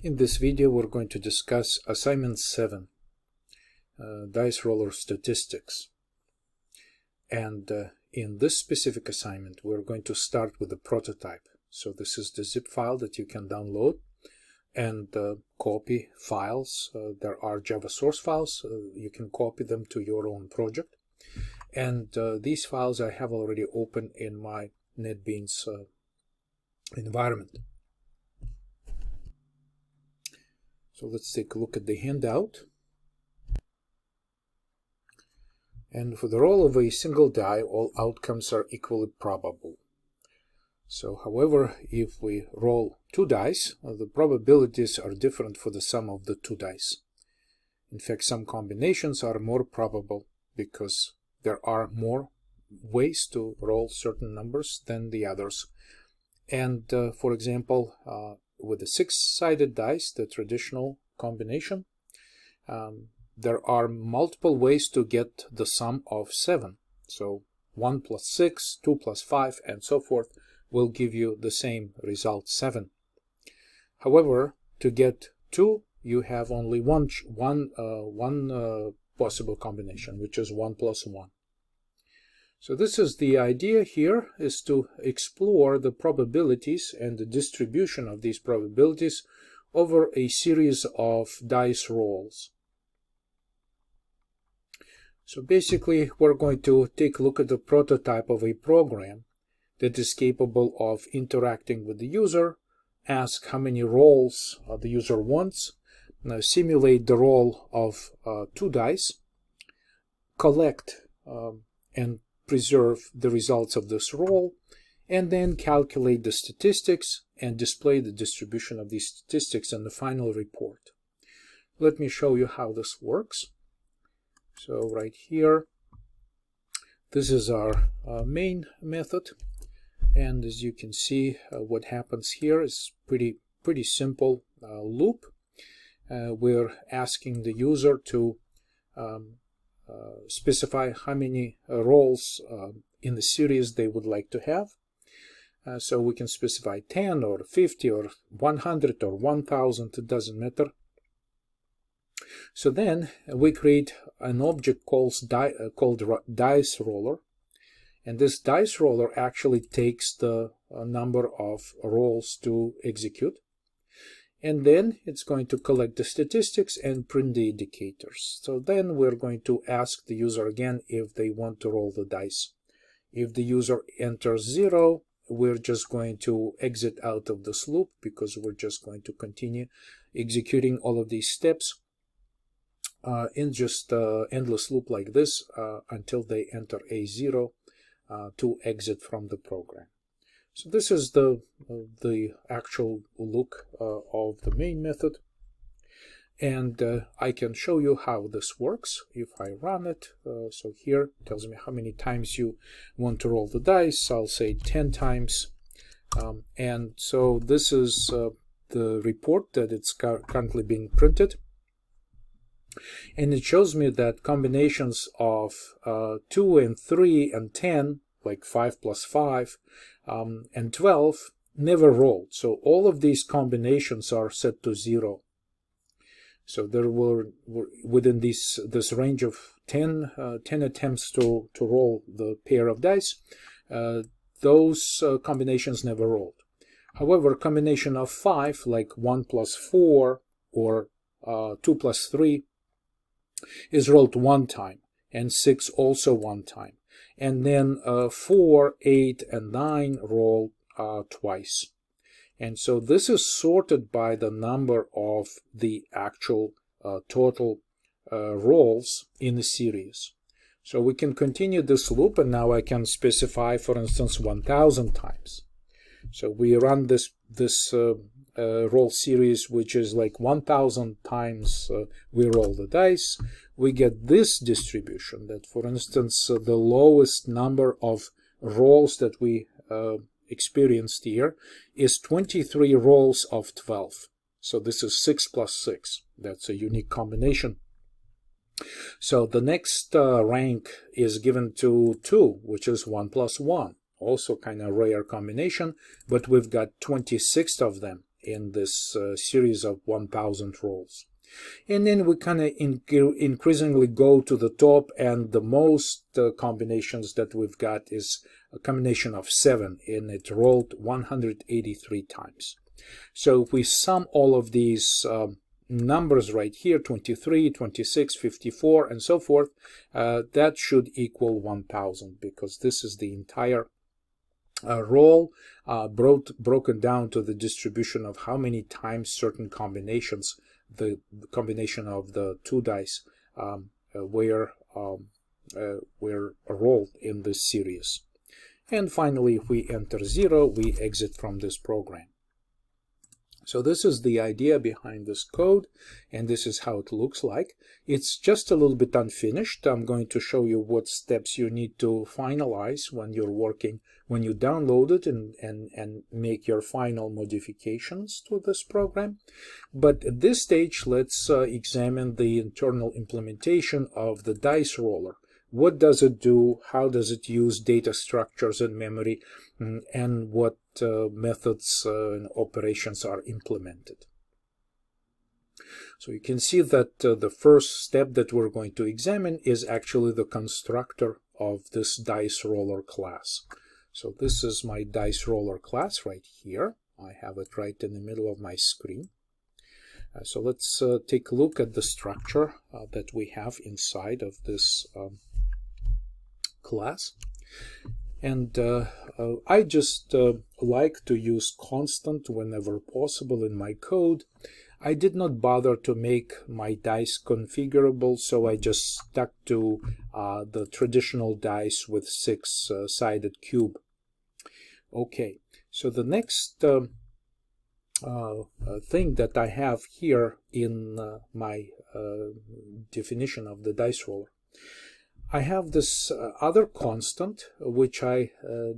In this video we're going to discuss assignment 7, dice roller statistics. And in this specific assignment we're going to start with the prototype. So this is the zip file that you can download and copy files. There are Java source files. You can copy them to your own project. And these files I have already opened in my NetBeans environment. So let's take a look at the handout. And for the roll of a single die, all outcomes are equally probable. So, however, if we roll 2 dice, the probabilities are different for the sum of the 2 dice. In fact, some combinations are more probable because there are more ways to roll certain numbers than the others. And for example, with the 6-sided dice, the traditional combination, there are multiple ways to get the sum of 7. So 1 plus 6, 2 plus 5, and so forth will give you the same result, 7. However, to get 2, you have only one possible combination, which is 1 plus 1. So this is the idea here, is to explore the probabilities and the distribution of these probabilities over a series of dice rolls. So basically we're going to take a look at the prototype of a program that is capable of interacting with the user, ask how many rolls the user wants, simulate the roll of 2 dice, collect and preserve the results of this roll, and then calculate the statistics and display the distribution of these statistics in the final report. Let me show you how this works. So right here, this is our main method, and as you can see, what happens here is pretty simple loop. We're asking the user to specify how many rolls in the series they would like to have. So we can specify 10 or 50 or 100 or 1000, it doesn't matter. So then we create an object called dice roller, and this dice roller actually takes the number of rolls to execute. And then it's going to collect the statistics and print the indicators. So then we're going to ask the user again if they want to roll the dice. If the user enters 0, we're just going to exit out of this loop because we're just going to continue executing all of these steps in just endless loop like this until they enter a 0 to exit from the program. So this is the actual look of the main method, and I can show you how this works if I run it. So here it tells me how many times you want to roll the dice. I'll say 10 times, and so this is the report that it's currently being printed, and it shows me that combinations of 2 and 3 and 10, like 5 plus 5, and 12 never rolled. So all of these combinations are set to 0. So there were within this range of 10 attempts to roll the pair of dice, those combinations never rolled. However, a combination of 5, like 1 plus 4 or 2 plus 3, is rolled 1 time, and 6 also 1 time. And then 4, 8, and 9 roll twice. And so this is sorted by the number of the actual total rolls in the series. So we can continue this loop, and now I can specify, for instance, 1000 times. So we run this roll series, which is like 1000 times we roll the dice. We get this distribution that, for instance, the lowest number of rolls that we experienced here is 23 rolls of 12. So this is 6 plus 6. That's a unique combination. So the next rank is given to 2, which is 1 plus 1. Also kind of rare combination, but we've got 26 of them. in this series of 1000 rolls. And then we kind of increasingly go to the top, and the most combinations that we've got is a combination of 7, and it rolled 183 times. So if we sum all of these numbers right here, 23, 26, 54, and so forth, that should equal 1000, because this is the entire roll broken down to the distribution of how many times certain combinations, the combination of the two dice, were rolled in this series. And finally, if we enter 0, we exit from this program. So this is the idea behind this code, and this is how it looks like. It's just a little bit unfinished. I'm going to show you what steps you need to finalize when you're working, when you download it and make your final modifications to this program. But at this stage, let's examine the internal implementation of the dice roller. What does it do? How does it use data structures and memory? And what methods and operations are implemented? So you can see that the first step that we're going to examine is actually the constructor of this dice roller class. So this is my dice roller class right here. I have it right in the middle of my screen. So let's take a look at the structure that we have inside of this class. And I just like to use constant whenever possible in my code. I did not bother to make my dice configurable, so I just stuck to the traditional dice with 6-sided cube. Okay, so the next thing that I have here in my definition of the dice roller, I have this other constant, which I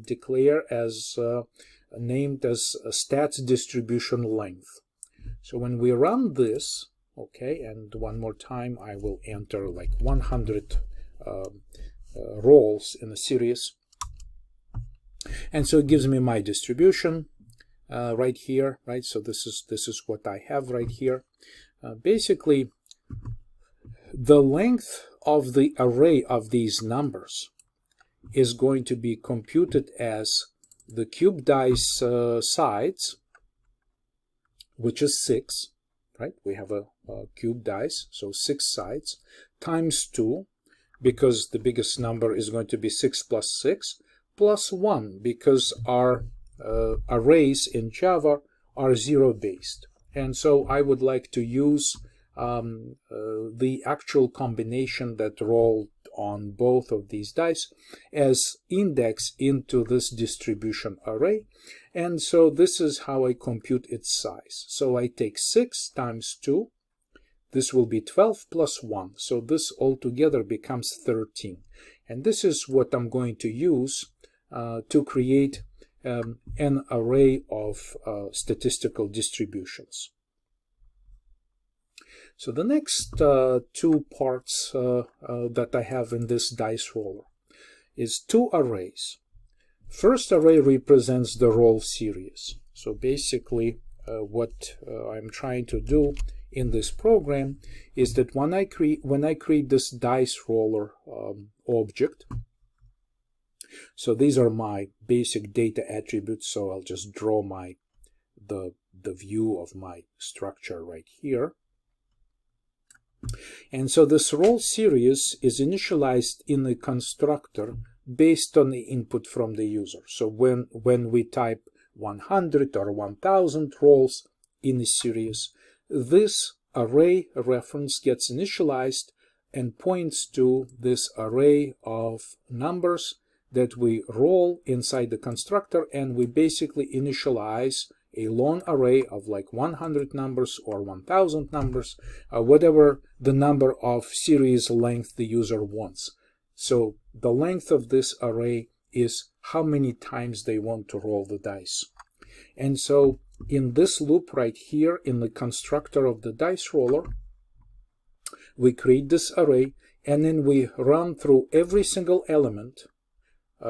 declare as named as stats distribution length. So when we run this, okay, and one more time, I will enter like 100 rolls in a series. And so it gives me my distribution right here, right? So this is what I have right here. Basically, the length of the array of these numbers is going to be computed as the cube dice sides, which is 6, right? We have a cube dice, so 6 sides, times 2, because the biggest number is going to be 6 plus 6, plus 1, because our arrays in Java are 0-based. And so I would like to use the actual combination that rolled on both of these dice as index into this distribution array. And so this is how I compute its size. So I take 6 times 2. This will be 12 plus 1. So this altogether becomes 13. And this is what I'm going to use to create an array of statistical distributions. So the next two parts that I have in this dice roller is 2 arrays. First array represents the roll series. So basically what I'm trying to do in this program is that when I create this dice roller object, so these are my basic data attributes, so I'll just draw the view of my structure right here. And so this roll series is initialized in the constructor based on the input from the user. So when we type 100 or 1000 rolls in a series, this array reference gets initialized and points to this array of numbers that we roll inside the constructor, and we basically initialize a long array of like 100 numbers or 1000 numbers, whatever the number of series length the user wants. So the length of this array is how many times they want to roll the dice. And so in this loop right here in the constructor of the dice roller, we create this array, and then we run through every single element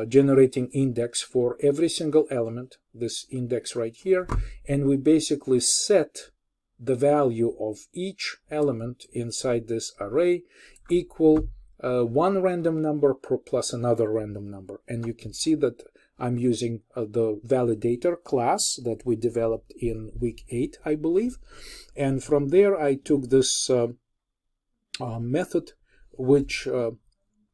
generating index for every single element, this index right here, and we basically set the value of each element inside this array equal one random number plus another random number. And you can see that I'm using the validator class that we developed in week 8, I believe. And from there, I took this method which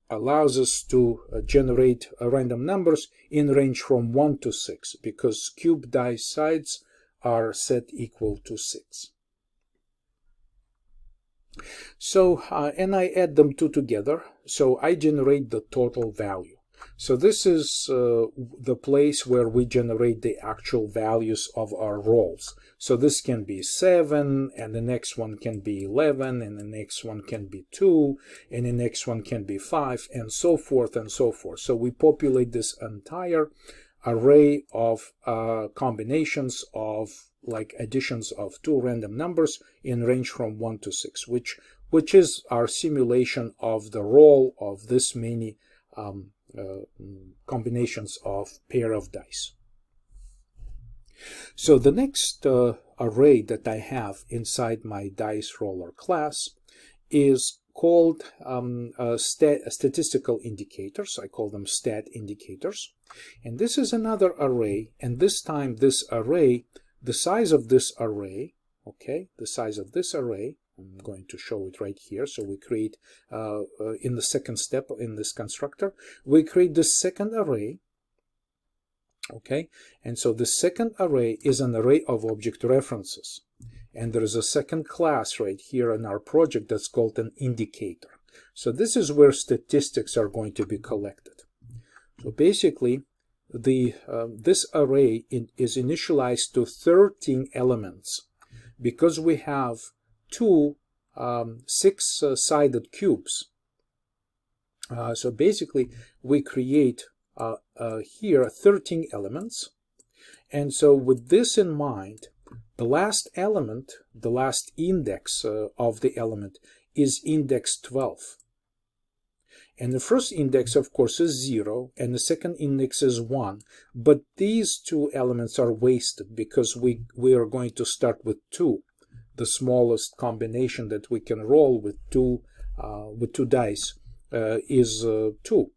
allows us to generate random numbers in range from 1 to 6, because cube dice sides are set equal to 6. So, and I add them two together, so I generate the total value. So this is the place where we generate the actual values of our rolls. So this can be 7, and the next one can be 11, and the next one can be 2, and the next one can be 5, and so forth and so forth. So we populate this entire array of combinations of like additions of two random numbers in range from 1 to 6, which is our simulation of the roll of this many combinations of pair of dice. So the next array that I have inside my dice roller class is called statistical indicators. I call them stat indicators. And this is another array, and this time this array, the size of this array, okay, the size of this array, I'm going to show it right here. So we create, in the second step in this constructor, we create the second array, okay? And so the second array is an array of object references. And there is a second class right here in our project that's called an indicator. So this is where statistics are going to be collected. So basically, this array is initialized to 13 elements because we have two 6-sided cubes. So basically, we create here 13 elements. And so with this in mind, the last element, the last index of the element is index 12. And the first index, of course, is 0, and the second index is 1. But these two elements are wasted because we are going to start with 2. The smallest combination that we can roll with two dice is 2,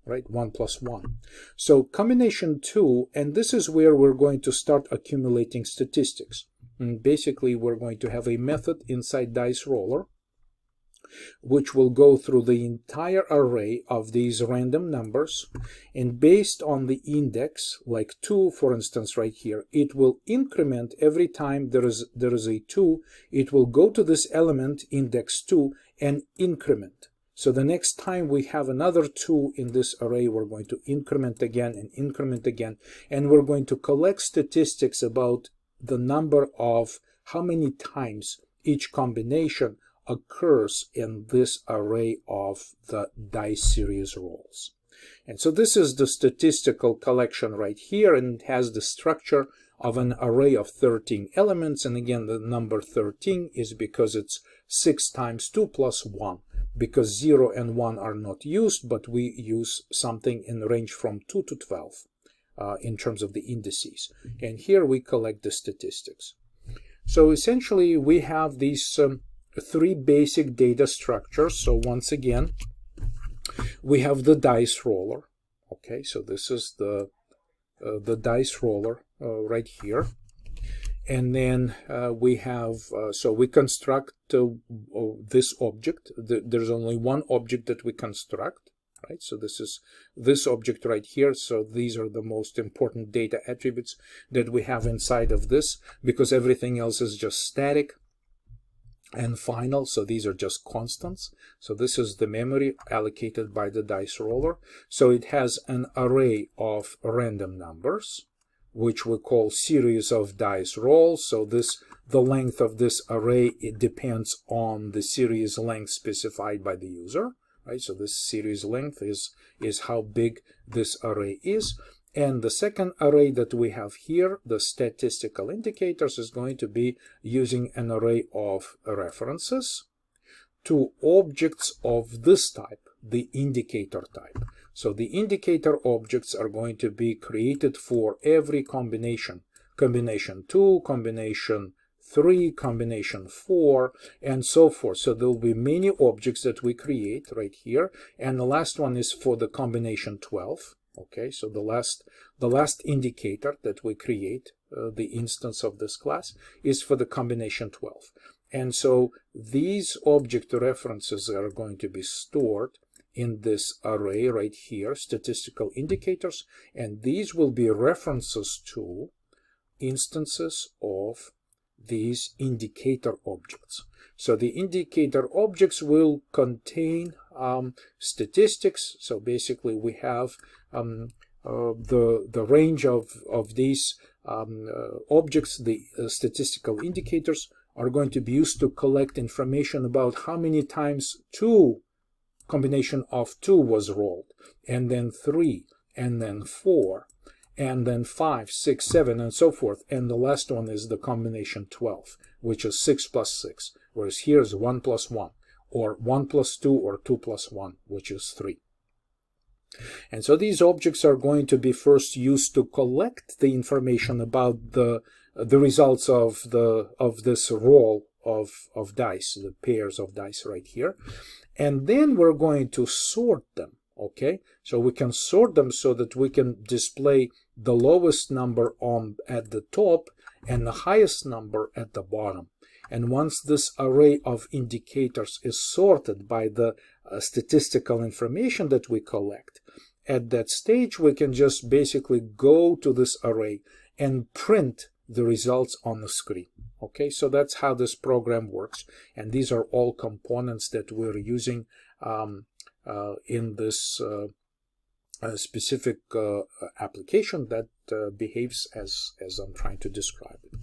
right? 1 plus 1. So combination 2, and this is where we're going to start accumulating statistics. And basically, we're going to have a method inside Dice Roller which will go through the entire array of these random numbers, and based on the index, like 2 for instance right here, it will increment every time there is a 2, it will go to this element index 2 and increment. So the next time we have another 2 in this array, we're going to increment again and increment again, and we're going to collect statistics about the number of how many times each combination occurs in this array of the dice series rolls. And so this is the statistical collection right here, and it has the structure of an array of 13 elements. And again, the number 13 is because it's 6 times 2 plus 1, because 0 and 1 are not used, but we use something in the range from 2 to 12 in terms of the indices. And here we collect the statistics. So essentially we have these 3 basic data structures. So once again, we have the dice roller. Okay, so this is the dice roller right here. And then we have, so we construct this object. There's only one object that we construct, right? So this is this object right here. So these are the most important data attributes that we have inside of this, because everything else is just static and final. So these are just constants. So this is the memory allocated by the dice roller. So it has an array of random numbers, which we call series of dice rolls. So the length of this array, it depends on the series length specified by the user, right? So this series length is how big this array is. And the second array that we have here, the statistical indicators, is going to be using an array of references to objects of this type, the indicator type. So the indicator objects are going to be created for every combination. Combination 2, combination 3, combination 4, and so forth. So there will be many objects that we create right here. And the last one is for the combination 12. Okay, so the last indicator that we create, the instance of this class, is for the combination 12. And so these object references are going to be stored in this array right here, statistical indicators, and these will be references to instances of these indicator objects. So the indicator objects will contain statistics. So basically we have the range of these objects, the statistical indicators, are going to be used to collect information about how many times 2 combination of 2 was rolled, and then 3, and then 4, and then 5, 6, 7, and so forth. And the last one is the combination 12, which is 6 plus 6, whereas here is 1 plus 1, or 1 plus 2, or 2 plus 1, which is 3. And so these objects are going to be first used to collect the information about the results of this roll of dice, the pairs of dice right here. And then we're going to sort them. Okay, so we can sort them so that we can display the lowest number at the top and the highest number at the bottom. And once this array of indicators is sorted by the statistical information that we collect, at that stage we can just basically go to this array and print the results on the screen. Okay, so that's how this program works, and these are all components that we're using in this specific application that behaves as I'm trying to describe it.